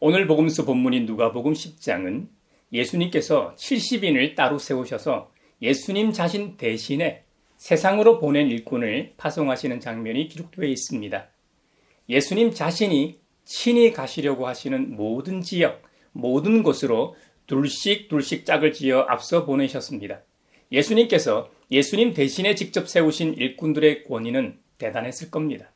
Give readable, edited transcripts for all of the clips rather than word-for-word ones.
오늘 복음서 본문인 누가복음 10장은 예수님께서 70인을 따로 세우셔서 예수님 자신 대신에 세상으로 보낸 일꾼을 파송하시는 장면이 기록되어 있습니다. 예수님 자신이 친히 가시려고 하시는 모든 지역, 모든 곳으로 둘씩 짝을 지어 앞서 보내셨습니다. 예수님께서 예수님 대신에 직접 세우신 일꾼들의 권위는 대단했을 겁니다.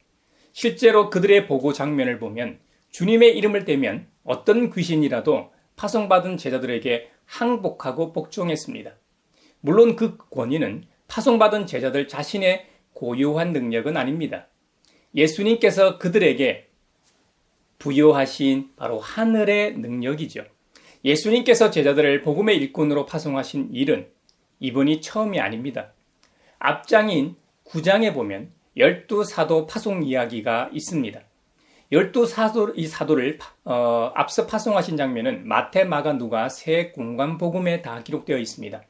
실제로 그들의 보고 장면을 보면 주님의 이름을 떼면 어떤 귀신이라도 파송받은 제자들에게 항복하고 복종했습니다. 물론 그 권위는 파송받은 제자들 자신의 고유한 능력은 아닙니다. 예수님께서 그들에게 부여하신 바로 하늘의 능력이죠. 예수님께서 제자들을 복음의 일꾼으로 파송하신 일은 이번이 처음이 아닙니다. 앞장인 9장에 보면 12사도 파송 이야기가 있습니다. 12사도를 앞서 파송하신 장면은 마태, 마가, 누가 세 공관복음에 다 기록되어 있습니다.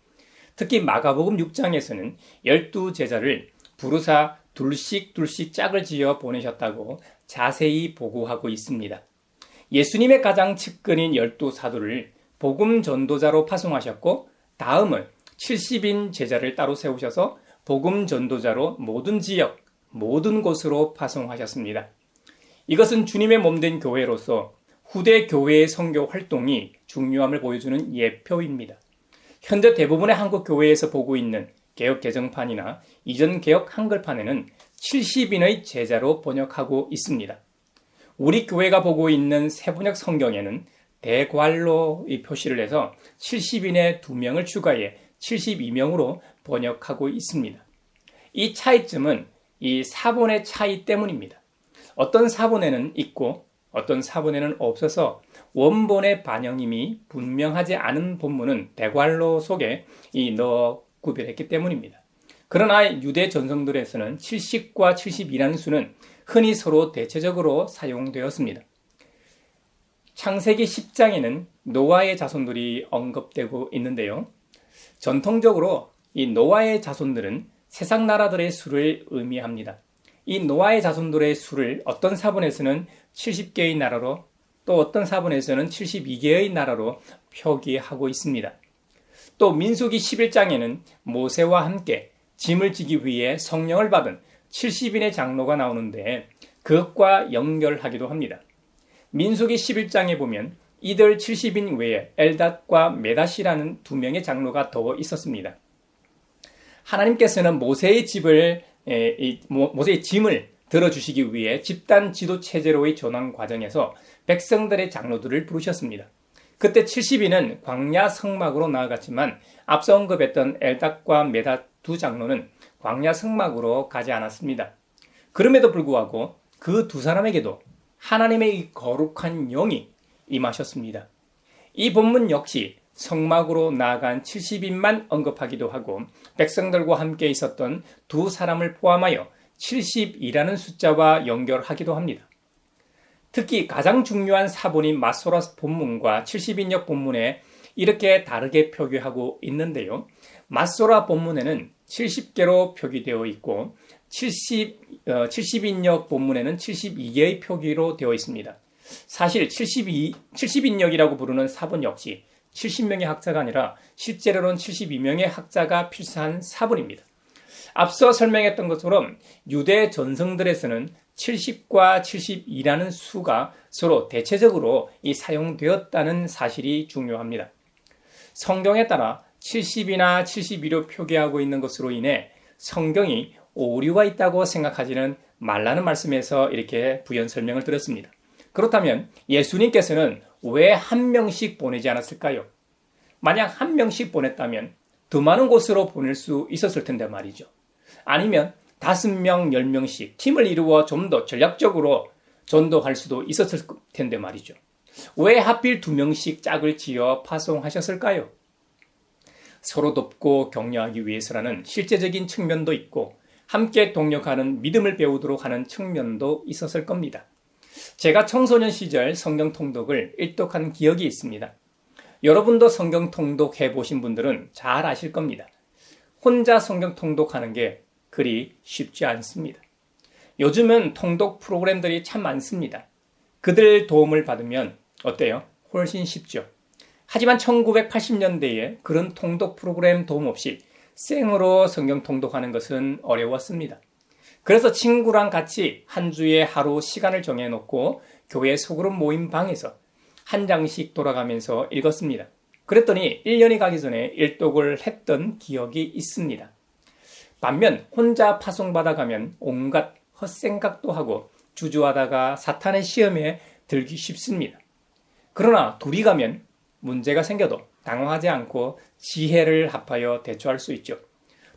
특히 마가복음 6장에서는 12제자를 부르사 둘씩 짝을 지어 보내셨다고 자세히 보고하고 있습니다. 예수님의 가장 측근인 12사도를 복음 전도자로 파송하셨고 다음은 70인 제자를 따로 세우셔서 복음 전도자로 모든 지역, 모든 곳으로 파송하셨습니다. 이것은 주님의 몸된 교회로서 후대 교회의 선교 활동이 중요함을 보여주는 예표입니다. 현재 대부분의 한국 교회에서 보고 있는 개역 개정판이나 이전 개역 한글판에는 70인의 제자로 번역하고 있습니다. 우리 교회가 보고 있는 세번역 성경에는 대괄로 표시를 해서 70인의 2명을 추가해 72명으로 번역하고 있습니다. 이 차이점은 이 사본의 차이 때문입니다. 어떤 사본에는 있고 어떤 사본에는 없어서 원본의 반영임이 분명하지 않은 본문은 대괄로 속에 넣어 구별했기 때문입니다. 그러나 유대 전성들에서는 70과 72라는 수는 흔히 서로 대체적으로 사용되었습니다. 창세기 10장에는 노아의 자손들이 언급되고 있는데요. 전통적으로 이 노아의 자손들은 세상 나라들의 수를 의미합니다. 이 노아의 자손들의 수를 어떤 사본에서는 70개의 나라로 또 어떤 사본에서는 72개의 나라로 표기하고 있습니다. 또 민수기 11장에는 모세와 함께 짐을 지기 위해 성령을 받은 70인의 장로가 나오는데 그것과 연결하기도 합니다. 민수기 11장에 보면 이들 70인 외에 엘닷과 메닷이라는 2명의 장로가 더 있었습니다. 하나님께서는 모세의 짐을 들어주시기 위해 집단 지도 체제로의 전환 과정에서 백성들의 장로들을 부르셨습니다. 그때 70인은 광야 성막으로 나아갔지만 앞서 언급했던 엘닷과 메닷 2 장로는 광야 성막으로 가지 않았습니다. 그럼에도 불구하고 그 2 사람에게도 하나님의 거룩한 영이 임하셨습니다. 이 본문 역시 성막으로 나아간 70인만 언급하기도 하고 백성들과 함께 있었던 2 사람을 포함하여 70이라는 숫자와 연결하기도 합니다. 특히 가장 중요한 사본인 마소라 본문과 70인역 본문에 이렇게 다르게 표기하고 있는데요. 마소라 본문에는 70개로 표기되어 있고 70인역 본문에는 72개의 표기로 되어 있습니다. 사실 70인역이라고 부르는 사본 역시 70명의 학자가 아니라 실제로는 72명의 학자가 필사한 사본입니다. 앞서 설명했던 것처럼 유대 전성들에서는 70과 72라는 수가 서로 대체적으로 사용되었다는 사실이 중요합니다. 성경에 따라 70이나 72로 표기하고 있는 것으로 인해 성경이 오류가 있다고 생각하지는 말라는 말씀에서 이렇게 부연 설명을 드렸습니다. 그렇다면 예수님께서는 왜 1명씩 보내지 않았을까요? 만약 1명씩 보냈다면 더 많은 곳으로 보낼 수 있었을 텐데 말이죠. 아니면 5명, 10명씩 팀을 이루어 좀 더 전략적으로 전도할 수도 있었을 텐데 말이죠. 왜 하필 2명씩 짝을 지어 파송하셨을까요? 서로 돕고 격려하기 위해서라는 실제적인 측면도 있고 함께 동력하는 믿음을 배우도록 하는 측면도 있었을 겁니다. 제가 청소년 시절 성경 통독을 일독한 기억이 있습니다. 여러분도 성경 통독 해보신 분들은 잘 아실 겁니다. 혼자 성경 통독하는 게 그리 쉽지 않습니다. 요즘은 통독 프로그램들이 참 많습니다. 그들 도움을 받으면 어때요? 훨씬 쉽죠. 하지만 1980년대에 그런 통독 프로그램 도움 없이 생으로 성경 통독하는 것은 어려웠습니다. 그래서 친구랑 같이 한 주에 하루 시간을 정해놓고 교회 소그룹 모임 방에서 한 장씩 돌아가면서 읽었습니다. 그랬더니 1년이 가기 전에 일독을 했던 기억이 있습니다. 반면 혼자 파송받아 가면 온갖 헛생각도 하고 주저하다가 사탄의 시험에 들기 쉽습니다. 그러나 둘이 가면 문제가 생겨도 당황하지 않고 지혜를 합하여 대처할 수 있죠.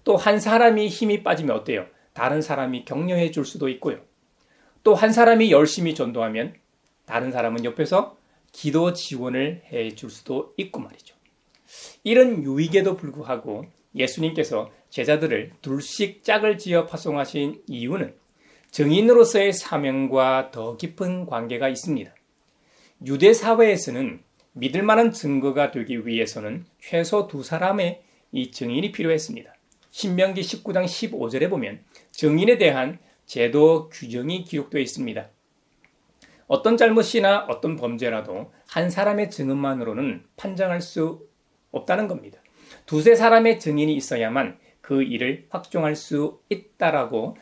또 한 사람이 힘이 빠지면 어때요? 다른 사람이 격려해 줄 수도 있고요. 또 한 사람이 열심히 전도하면 다른 사람은 옆에서 기도 지원을 해 줄 수도 있고 말이죠. 이런 유익에도 불구하고 예수님께서 제자들을 둘씩 짝을 지어 파송하신 이유는 증인으로서의 사명과 더 깊은 관계가 있습니다. 유대 사회에서는 믿을 만한 증거가 되기 위해서는 최소 두 사람의 이 증인이 필요했습니다. 신명기 19장 15절에 보면 증인에 대한 제도 규정이 기록되어 있습니다. 어떤 잘못이나 어떤 범죄라도 한 사람의 증언만으로는 판정할 수 없다는 겁니다. 두세 사람의 증인이 있어야만 그 일을 확정할 수 있다라고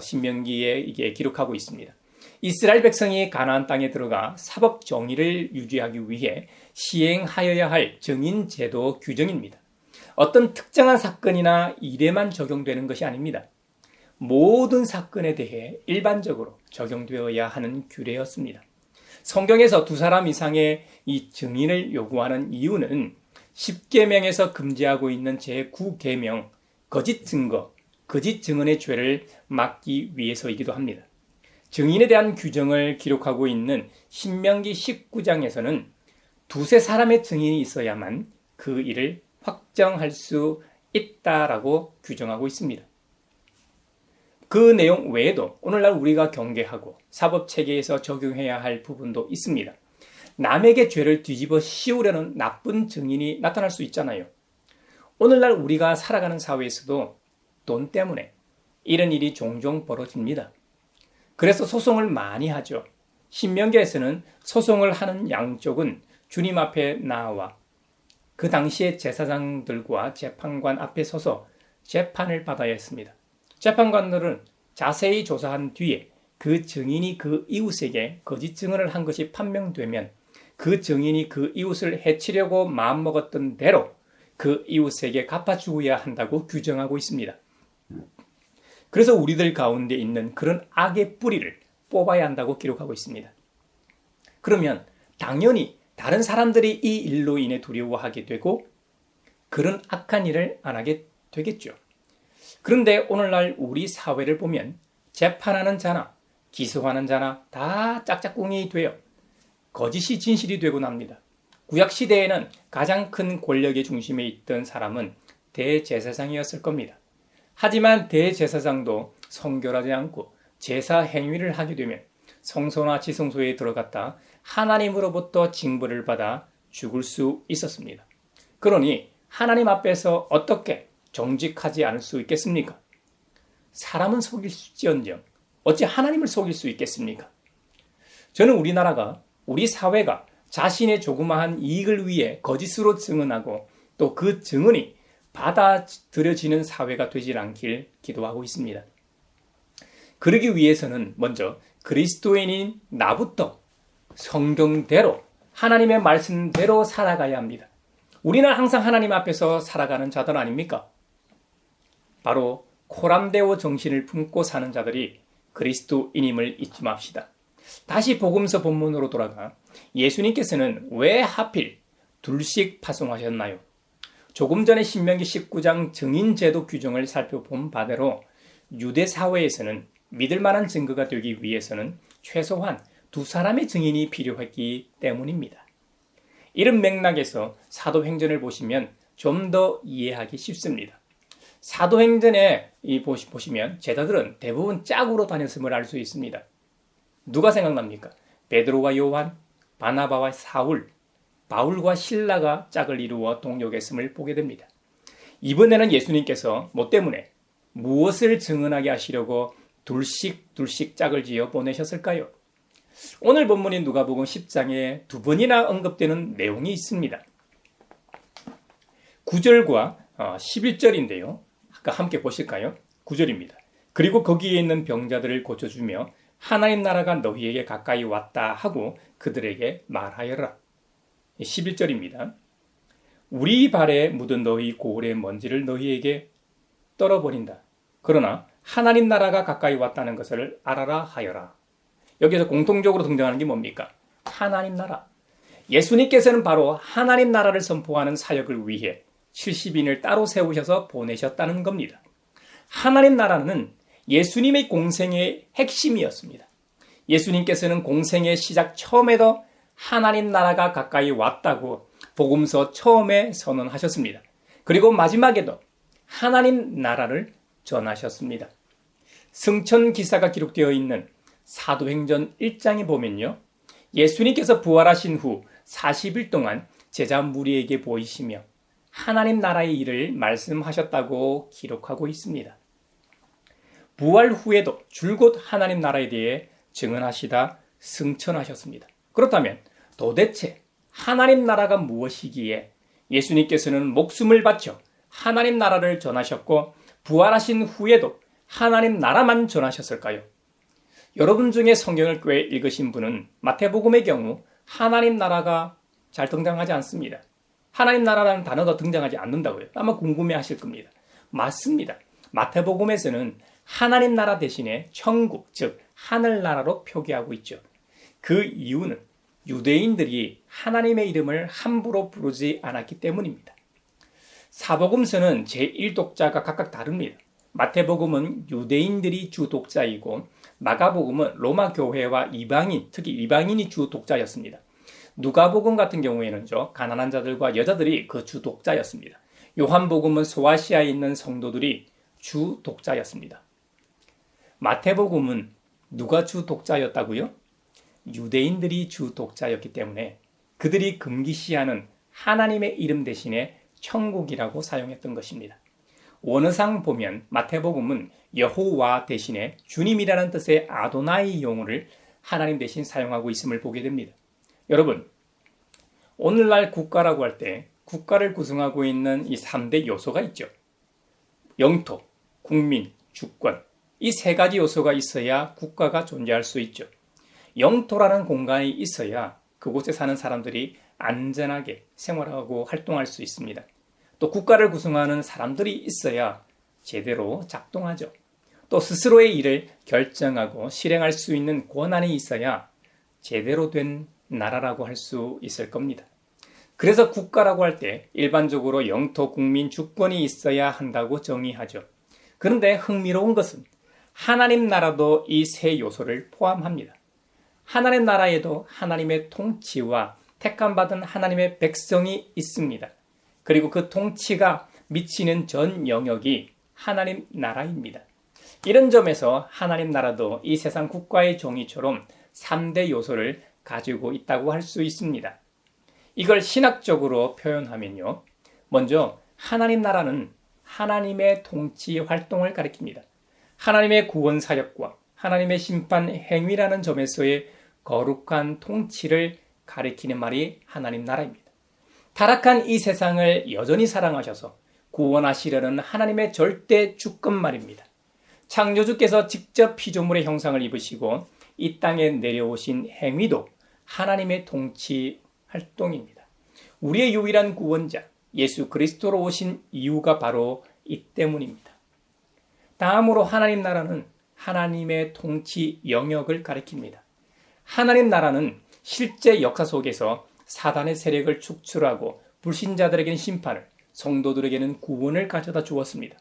신명기에 이게 기록하고 있습니다. 이스라엘 백성이 가나안 땅에 들어가 사법 정의를 유지하기 위해 시행하여야 할 증인 제도 규정입니다. 어떤 특정한 사건이나 일에만 적용되는 것이 아닙니다. 모든 사건에 대해 일반적으로 적용되어야 하는 규례였습니다. 성경에서 두 사람 이상의 이 증인을 요구하는 이유는 10계명에서 금지하고 있는 제9계명 거짓 증거, 거짓 증언의 죄를 막기 위해서이기도 합니다. 증인에 대한 규정을 기록하고 있는 신명기 19장에서는 두세 사람의 증인이 있어야만 그 일을 확정할 수 있다라고 규정하고 있습니다. 그 내용 외에도 오늘날 우리가 경계하고 사법체계에서 적용해야 할 부분도 있습니다. 남에게 죄를 뒤집어 씌우려는 나쁜 증인이 나타날 수 있잖아요. 오늘날 우리가 살아가는 사회에서도 돈 때문에 이런 일이 종종 벌어집니다. 그래서 소송을 많이 하죠. 신명기에서는 소송을 하는 양쪽은 주님 앞에 나와 그 당시의 제사장들과 재판관 앞에 서서 재판을 받아야 했습니다. 재판관들은 자세히 조사한 뒤에 그 증인이 그 이웃에게 거짓 증언을 한 것이 판명되면 그 증인이 그 이웃을 해치려고 마음먹었던 대로 그 이웃에게 갚아주어야 한다고 규정하고 있습니다. 그래서 우리들 가운데 있는 그런 악의 뿌리를 뽑아야 한다고 기록하고 있습니다. 그러면 당연히 다른 사람들이 이 일로 인해 두려워하게 되고 그런 악한 일을 안 하게 되겠죠. 그런데 오늘날 우리 사회를 보면 재판하는 자나 기소하는 자나 다 짝짝꿍이 되어 거짓이 진실이 되고 납니다. 구약시대에는 가장 큰 권력의 중심에 있던 사람은 대제사장이었을 겁니다. 하지만 대제사장도 성결하지 않고 제사 행위를 하게 되면 성소나 지성소에 들어갔다 하나님으로부터 징벌을 받아 죽을 수 있었습니다. 그러니 하나님 앞에서 어떻게 정직하지 않을 수 있겠습니까? 사람은 속일지언정 어찌 하나님을 속일 수 있겠습니까? 저는 우리나라가 우리 사회가 자신의 조그마한 이익을 위해 거짓으로 증언하고 또 그 증언이 받아들여지는 사회가 되질 않길 기도하고 있습니다. 그러기 위해서는 먼저 그리스도인인 나부터 성경대로 하나님의 말씀대로 살아가야 합니다. 우리는 항상 하나님 앞에서 살아가는 자들 아닙니까? 바로 코람데오 정신을 품고 사는 자들이 그리스도인임을 잊지 맙시다. 다시 복음서 본문으로 돌아가 예수님께서는 왜 하필 둘씩 파송하셨나요? 조금 전에 신명기 19장 증인제도 규정을 살펴본 바대로 유대 사회에서는 믿을 만한 증거가 되기 위해서는 최소한 두 사람의 증인이 필요했기 때문입니다. 이런 맥락에서 사도행전을 보시면 좀 더 이해하기 쉽습니다. 사도행전에 보시면 제자들은 대부분 짝으로 다녔음을 알 수 있습니다. 누가 생각납니까? 베드로와 요한, 바나바와 사울, 바울과 실라가 짝을 이루어 동역했음을 보게 됩니다. 이번에는 예수님께서 뭐 때문에 무엇을 증언하게 하시려고 둘씩 짝을 지어 보내셨을까요? 오늘 본문인 누가복음 10장에 두 번이나 언급되는 내용이 있습니다. 9절과 11절인데요. 아까 함께 보실까요? 9절입니다. 그리고 거기에 있는 병자들을 고쳐주며 하나님 나라가 너희에게 가까이 왔다 하고 그들에게 말하여라. 11절입니다. 우리 발에 묻은 너희 고울의 먼지를 너희에게 떨어버린다. 그러나 하나님 나라가 가까이 왔다는 것을 알아라 하여라. 여기서 공통적으로 등장하는 게 뭡니까? 하나님 나라. 예수님께서는 바로 하나님 나라를 선포하는 사역을 위해 70인을 따로 세우셔서 보내셨다는 겁니다. 하나님 나라는 예수님의 공생의 핵심이었습니다. 예수님께서는 공생의 시작 처음에도 하나님 나라가 가까이 왔다고 복음서 처음에 선언하셨습니다. 그리고 마지막에도 하나님 나라를 전하셨습니다. 승천 기사가 기록되어 있는 사도행전 1장에 보면요. 예수님께서 부활하신 후 40일 동안 제자 무리에게 보이시며 하나님 나라의 일을 말씀하셨다고 기록하고 있습니다. 부활 후에도 줄곧 하나님 나라에 대해 증언하시다 승천하셨습니다. 그렇다면 도대체 하나님 나라가 무엇이기에 예수님께서는 목숨을 바쳐 하나님 나라를 전하셨고 부활하신 후에도 하나님 나라만 전하셨을까요? 여러분 중에 성경을 꽤 읽으신 분은 마태복음의 경우 하나님 나라가 잘 등장하지 않습니다. 하나님 나라라는 단어가 등장하지 않는다고요. 아마 궁금해하실 겁니다. 맞습니다. 마태복음에서는 하나님 나라 대신에 천국, 즉 하늘나라로 표기하고 있죠. 그 이유는 유대인들이 하나님의 이름을 함부로 부르지 않았기 때문입니다. 사복음서는 제1독자가 각각 다릅니다. 마태복음은 유대인들이 주 독자이고 마가복음은 로마 교회와 이방인, 특히 이방인이 주 독자였습니다. 누가복음 같은 경우에는요, 가난한 자들과 여자들이 그 주 독자였습니다. 요한복음은 소아시아에 있는 성도들이 주 독자였습니다. 마태복음은 누가 주 독자였다고요? 유대인들이 주 독자였기 때문에 그들이 금기시하는 하나님의 이름 대신에 천국이라고 사용했던 것입니다. 원어상 보면 마태복음은 여호와 대신에 주님이라는 뜻의 아도나이 용어를 하나님 대신 사용하고 있음을 보게 됩니다. 여러분, 오늘날 국가라고 할 때 국가를 구성하고 있는 이 3대 요소가 있죠. 영토, 국민, 주권. 이 세 가지 요소가 있어야 국가가 존재할 수 있죠. 영토라는 공간이 있어야 그곳에 사는 사람들이 안전하게 생활하고 활동할 수 있습니다. 또 국가를 구성하는 사람들이 있어야 제대로 작동하죠. 또 스스로의 일을 결정하고 실행할 수 있는 권한이 있어야 제대로 된 나라라고 할 수 있을 겁니다. 그래서 국가라고 할 때 일반적으로 영토, 국민, 주권이 있어야 한다고 정의하죠. 그런데 흥미로운 것은 하나님 나라도 이 세 요소를 포함합니다. 하나님 나라에도 하나님의 통치와 택함받은 하나님의 백성이 있습니다. 그리고 그 통치가 미치는 전 영역이 하나님 나라입니다. 이런 점에서 하나님 나라도 이 세상 국가의 종이처럼 3대 요소를 가지고 있다고 할 수 있습니다. 이걸 신학적으로 표현하면요. 먼저 하나님 나라는 하나님의 통치 활동을 가리킵니다. 하나님의 구원 사역과 하나님의 심판 행위라는 점에서의 거룩한 통치를 가리키는 말이 하나님 나라입니다. 타락한 이 세상을 여전히 사랑하셔서 구원하시려는 하나님의 절대 주권 말입니다. 창조주께서 직접 피조물의 형상을 입으시고 이 땅에 내려오신 행위도 하나님의 통치 활동입니다. 우리의 유일한 구원자 예수 그리스도로 오신 이유가 바로 이 때문입니다. 다음으로 하나님 나라는 하나님의 통치 영역을 가리킵니다. 하나님 나라는 실제 역사 속에서 사단의 세력을 축출하고 불신자들에게는 심판을, 성도들에게는 구원을 가져다 주었습니다.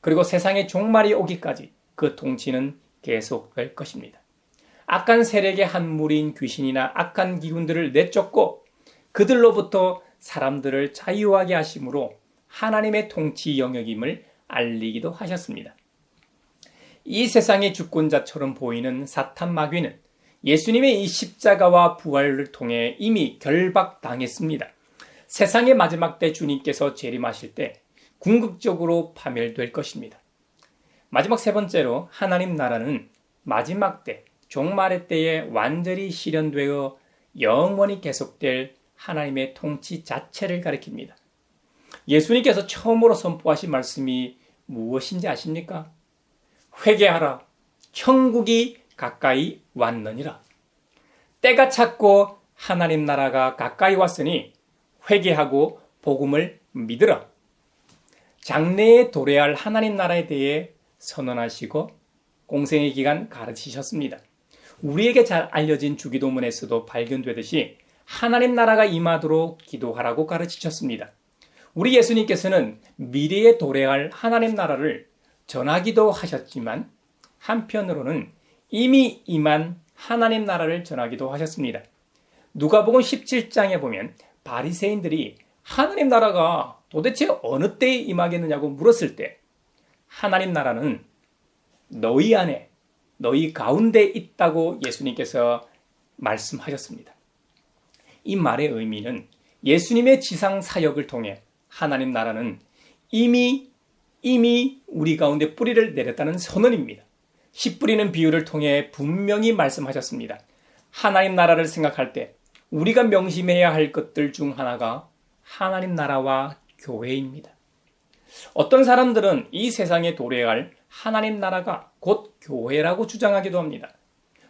그리고 세상의 종말이 오기까지 그 통치는 계속될 것입니다. 악한 세력의 한 무리인 귀신이나 악한 기운들을 내쫓고 그들로부터 사람들을 자유하게 하심으로 하나님의 통치 영역임을 알리기도 하셨습니다. 이 세상의 주권자처럼 보이는 사탄 마귀는 예수님의 이 십자가와 부활을 통해 이미 결박당했습니다. 세상의 마지막 때 주님께서 재림하실 때 궁극적으로 파멸될 것입니다. 마지막 세 번째로 하나님 나라는 마지막 때 종말의 때에 완전히 실현되어 영원히 계속될 하나님의 통치 자체를 가리킵니다. 예수님께서 처음으로 선포하신 말씀이 무엇인지 아십니까? 회개하라. 천국이 가까이 왔느니라. 때가 찼고 하나님 나라가 가까이 왔으니 회개하고 복음을 믿으라. 장래에 도래할 하나님 나라에 대해 선언하시고 공생의 기간 가르치셨습니다. 우리에게 잘 알려진 주기도문에서도 발견되듯이 하나님 나라가 임하도록 기도하라고 가르치셨습니다. 우리 예수님께서는 미래에 도래할 하나님 나라를 전하기도 하셨지만 한편으로는 이미 임한 하나님 나라를 전하기도 하셨습니다. 누가복음 17장에 보면 바리새인들이 하나님 나라가 도대체 어느 때에 임하겠느냐고 물었을 때 하나님 나라는 너희 안에, 너희 가운데 있다고 예수님께서 말씀하셨습니다. 이 말의 의미는 예수님의 지상 사역을 통해 하나님 나라는 이미 우리 가운데 뿌리를 내렸다는 선언입니다. 씨 뿌리는 비유를 통해 분명히 말씀하셨습니다. 하나님 나라를 생각할 때 우리가 명심해야 할 것들 중 하나가 하나님 나라와 교회입니다. 어떤 사람들은 이 세상에 도래할 하나님 나라가 곧 교회라고 주장하기도 합니다.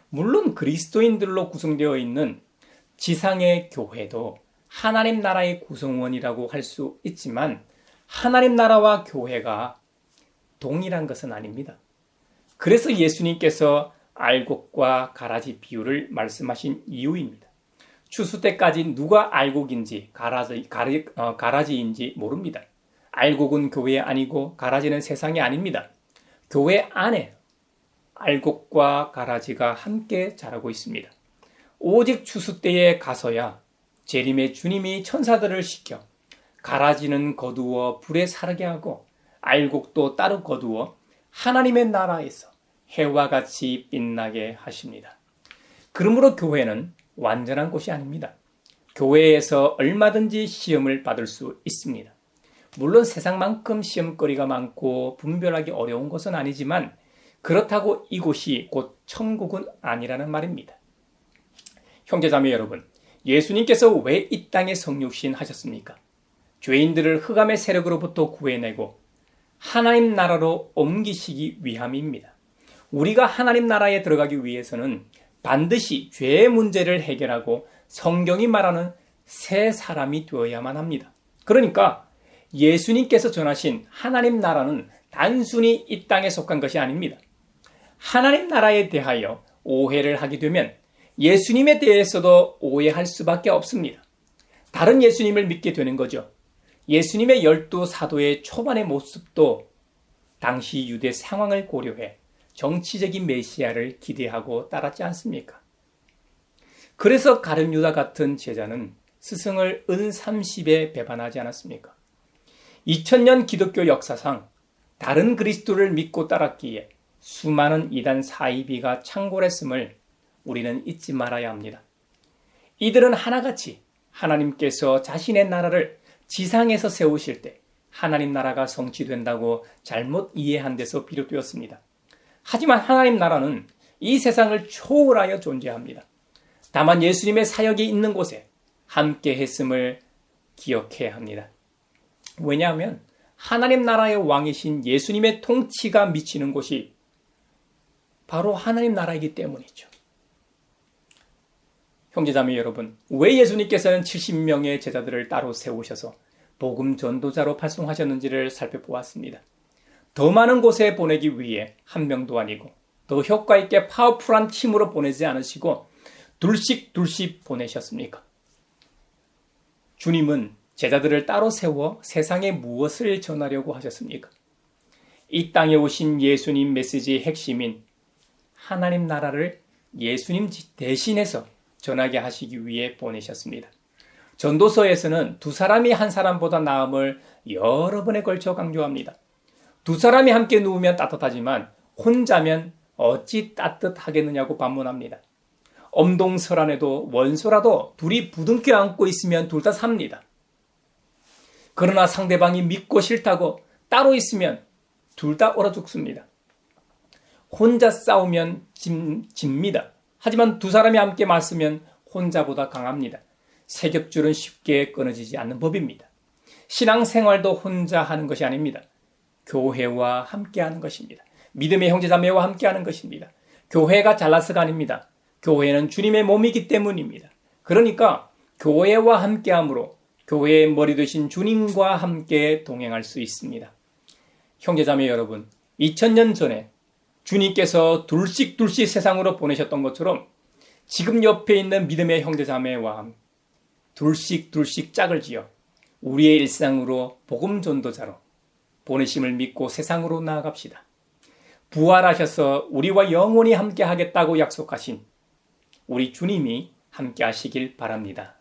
물론 그리스도인들로 구성되어 있는 지상의 교회도 하나님 나라의 구성원이라고 할 수 있지만 하나님 나라와 교회가 동일한 것은 아닙니다. 그래서 예수님께서 알곡과 가라지 비유를 말씀하신 이유입니다. 추수 때까지 누가 알곡인지 가라지인지 모릅니다. 알곡은 교회 아니고 가라지는 세상이 아닙니다. 교회 안에 알곡과 가라지가 함께 자라고 있습니다. 오직 추수 때에 가서야 재림의 주님이 천사들을 시켜 가라지는 거두어 불에 사르게 하고 알곡도 따로 거두어 하나님의 나라에서 해와 같이 빛나게 하십니다. 그러므로 교회는 완전한 곳이 아닙니다. 교회에서 얼마든지 시험을 받을 수 있습니다. 물론 세상만큼 시험거리가 많고 분별하기 어려운 것은 아니지만 그렇다고 이곳이 곧 천국은 아니라는 말입니다. 형제자매 여러분, 예수님께서 왜 이 땅에 성육신 하셨습니까? 죄인들을 흑암의 세력으로부터 구해내고 하나님 나라로 옮기시기 위함입니다. 우리가 하나님 나라에 들어가기 위해서는 반드시 죄의 문제를 해결하고 성경이 말하는 새 사람이 되어야만 합니다. 그러니까 예수님께서 전하신 하나님 나라는 단순히 이 땅에 속한 것이 아닙니다. 하나님 나라에 대하여 오해를 하게 되면 예수님에 대해서도 오해할 수밖에 없습니다. 다른 예수님을 믿게 되는 거죠. 예수님의 12 사도의 초반의 모습도 당시 유대 상황을 고려해 정치적인 메시아를 기대하고 따랐지 않습니까? 그래서 가룟 유다 같은 제자는 스승을 은 30에 배반하지 않았습니까? 2000년 기독교 역사상 다른 그리스도를 믿고 따랐기에 수많은 이단 사이비가 창궐했음을 우리는 잊지 말아야 합니다. 이들은 하나같이 하나님께서 자신의 나라를 지상에서 세우실 때 하나님 나라가 성취된다고 잘못 이해한 데서 비롯되었습니다. 하지만 하나님 나라는 이 세상을 초월하여 존재합니다. 다만 예수님의 사역이 있는 곳에 함께 했음을 기억해야 합니다. 왜냐하면 하나님 나라의 왕이신 예수님의 통치가 미치는 곳이 바로 하나님 나라이기 때문이죠. 형제자매 여러분, 왜 예수님께서는 70명의 제자들을 따로 세우셔서 복음 전도자로 발송하셨는지를 살펴보았습니다. 더 많은 곳에 보내기 위해 한 명도 아니고 더 효과 있게 파워풀한 팀으로 보내지 않으시고 둘씩 보내셨습니까? 주님은 제자들을 따로 세워 세상에 무엇을 전하려고 하셨습니까? 이 땅에 오신 예수님 메시지의 핵심인 하나님 나라를 예수님 대신해서 전하게 하시기 위해 보내셨습니다. 전도서에서는 두 사람이 한 사람보다 나음을 여러 번에 걸쳐 강조합니다. 두 사람이 함께 누우면 따뜻하지만 혼자면 어찌 따뜻하겠느냐고 반문합니다. 엄동설안에도 원소라도 둘이 부둥켜 안고 있으면 둘 다 삽니다. 그러나 상대방이 믿고 싫다고 따로 있으면 둘 다 얼어 죽습니다. 혼자 싸우면 집니다. 하지만 두 사람이 함께 맞으면 혼자보다 강합니다. 세 겹줄은 쉽게 끊어지지 않는 법입니다. 신앙생활도 혼자 하는 것이 아닙니다. 교회와 함께 하는 것입니다. 믿음의 형제자매와 함께 하는 것입니다. 교회가 잘나서가 아닙니다. 교회는 주님의 몸이기 때문입니다. 그러니까 교회와 함께함으로 교회의 머리 되신 주님과 함께 동행할 수 있습니다. 형제자매 여러분, 2000년 전에 주님께서 둘씩 세상으로 보내셨던 것처럼 지금 옆에 있는 믿음의 형제자매와 둘씩 짝을 지어 우리의 일상으로 복음 전도자로 보내심을 믿고 세상으로 나아갑시다. 부활하셔서 우리와 영원히 함께 하겠다고 약속하신 우리 주님이 함께 하시길 바랍니다.